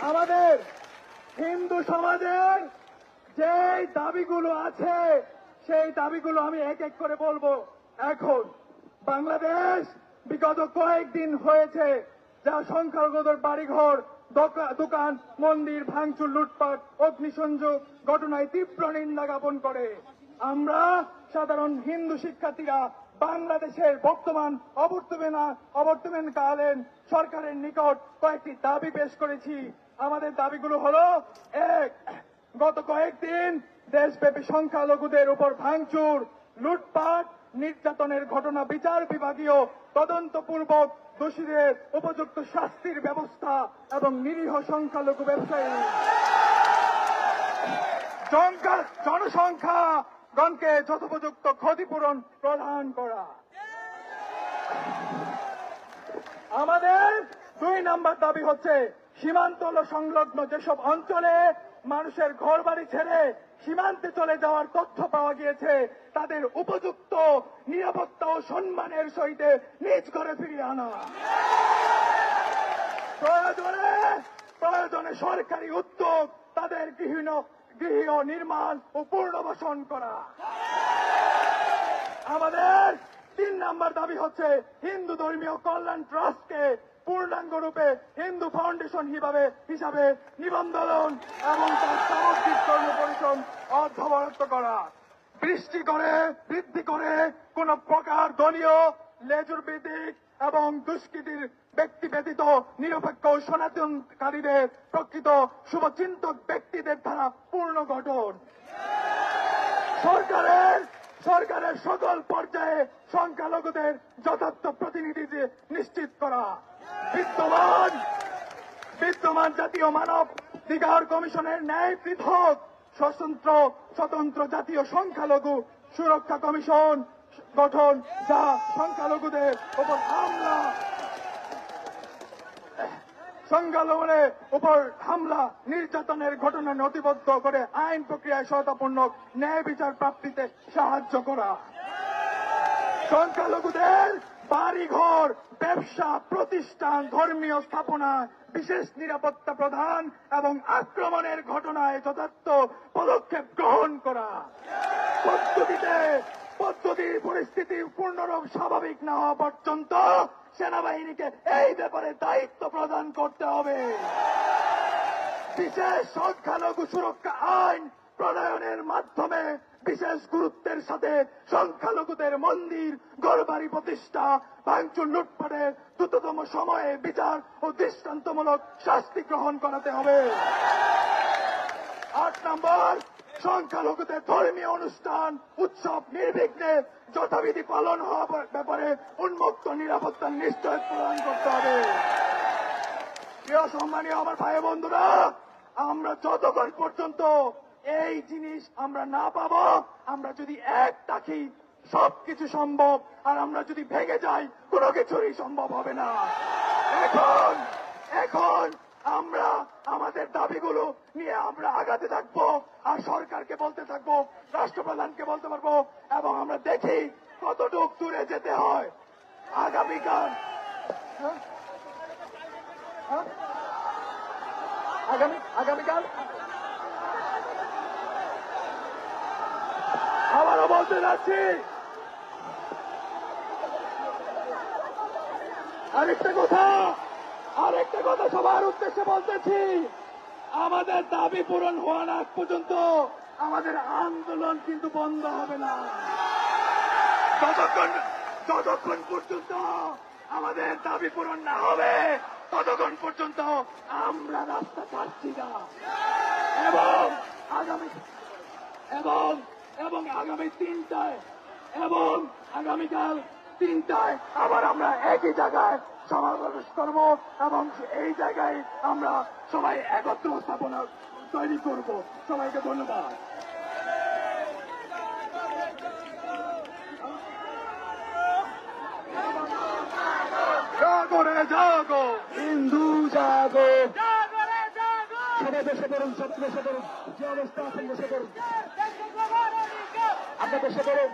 আমাদের হিন্দু সমাজের যে দাবিগুলো আছে সেই দাবিগুলো আমি এক এক করে বলবো। এখন বাংলাদেশ বিগত কয়েকদিন হয়েছে যা সংখ্যালঘুদের বাড়িঘর, দোকান, মন্দির ভাঙচুর, লুটপাট, অগ্নিসংযোগ ঘটনায় তীব্র নিন্দা জ্ঞাপন করে। আমরা সাধারণ হিন্দু শিক্ষার্থীরা বাংলাদেশের বর্তমান অবর্তমানকালীন সরকারের নিকট কয়েকটি দাবি পেশ করেছি। আমাদের দাবিগুলো হলো: এক, গত কয়েকদিন দেশব্যাপী সংখ্যালঘুদের উপর ভাঙচুর, লুটপাট, নির্যাতনের ঘটনা বিচার বিভাগীয় তদন্তপূর্বক দোষীদের উপযুক্ত শাস্তির ব্যবস্থা এবং নিরীহ সংখ্যালঘু ব্যবসায়ী জনসংখ্যাগণকে যথোপযুক্ত ক্ষতিপূরণ প্রদান করা। আমাদের 2 নম্বর দাবি হচ্ছে সীমান্ত সংলগ্ন যেসব অঞ্চলে মানুষের ঘরবাড়ি ছেড়ে সীমান্তে চলে যাওয়ার তথ্য পাওয়া গিয়েছে তাদের উপযুক্ত নিরাপত্তা ও সম্মানের সহিত নিজ ঘরে ফিরিয়ে আনা। প্রয়োজনে সরকারি উদ্যোগ তাদের গৃহ নির্মাণ ও পুনর্বাসন করা। আমাদের 3 নম্বর দাবি হচ্ছে হিন্দু ধর্মীয় কল্যাণ ট্রাস্টকে পূর্ণাঙ্গ রূপে হিন্দু ফাউন্ডেশন হিসাবে নিবন্ধন এবং তার সামগ্রিক কর্মপরিশ্রম অর্ধবরাদ্দ করা। বৃদ্ধি করে কোন প্রকার দলীয় লেজুর ভিত্তিক এবং দুষ্কৃতির ব্যক্তি ব্যতীত নিরপেক্ষ সনাতনকারীদের প্রকৃত শুভচিন্তক ব্যক্তিদের দ্বারা পূর্ণ গঠন। সরকারের সকল পর্যায়ে সংখ্যালঘুদের যথার্থ প্রতিনিধি নিশ্চিত করা। বিদ্যমান জাতীয় মানবাধিকার কমিশনের ন্যায় পৃথক স্বতন্ত্র জাতীয় সংখ্যালঘু সুরক্ষা কমিশন গঠন, যা সংখ্যালঘুদের উপর হামলা নির্যাতনের ঘটনা নথিবদ্ধ করে আইন প্রক্রিয়ায় সহায়তাপূর্ণ ন্যায় বিচার প্রাপ্তিতে সাহায্য করা। সংখ্যালঘুদের বাড়িঘর, ব্যবসা প্রতিষ্ঠান, ধর্মীয় স্থাপনা বিশেষ নিরাপত্তা প্রদান এবং আক্রমণের ঘটনায় যথার্থ পদক্ষেপ গ্রহণ করা। পরিস্থিতি পূর্ণরূপ স্বাভাবিক না হওয়া পর্যন্ত সেনাবাহিনীকে এই ব্যাপারে দায়িত্ব প্রদান করতে হবে। বিশেষ সংখ্যালঘু সুরক্ষা আইন প্রণয়নের মাধ্যমে বিশেষ গুরুত্বের সাথে সংখ্যালঘুদের মন্দির, ঘরবাড়ি প্রতিষ্ঠা, ভাঙচুর, লুটপাটের দ্রুততম সময়ে বিচার ও দৃষ্টান্তমূলক শাস্তি গ্রহণ করাতে হবে। 8 নম্বর, সংখ্যালঘুদের ধর্মীয় অনুষ্ঠান, উৎসব নির্বিঘ্নে যথাবিধি পালন হওয়ার ব্যাপারে উন্মুক্ত নিরাপত্তার নিশ্চয়তা প্রদান করতে হবে। প্রিয় সম্মানীয় আমার ভাই বন্ধুরা, আমরা যতক্ষণ পর্যন্ত এই জিনিস আমরা না পাবো, আমরা যদি এক থাকি সবকিছু সম্ভব, আর আমরা যদি ভেঙে যাই কোনো কিছুই সম্ভব হবে না। এখন আমরা আমাদের দাবিগুলো নিয়ে আমরা আগাতে থাকবো, আর সরকারকে বলতে থাকবো, রাষ্ট্রপ্রধানকে বলতে পারবো, এবং আমরা দেখি কতটুক দূরে যেতে হয়। আগামীকাল আবারও বলতে যাচ্ছি, আরেকটা কথা সবার উদ্দেশ্যে বলতেছি, আমাদের দাবি পূরণ হওয়ার আগ পর্যন্ত আমাদের আন্দোলন কিন্তু বন্ধ হবে না। যতক্ষণ পর্যন্ত আমাদের দাবি পূরণ না হবে ততক্ষণ পর্যন্ত আমরা রাস্তা ছাড়ছি না। এবং আগামীকাল 3টায় আবার আমরা একই জায়গায় সমাবেশ করব, এবং এই জায়গায় আমরা সবাই একত্র স্থাপনা তৈরি করব। সবাইকে ধন্যবাদ। জাগো হিন্দু জাগো, সবাই বসে পড়ুন, ছাত্র বসে পড়ুন, যে অবস্থা আছেন বসে পড়ুন, আপনার বসে পড়ুন।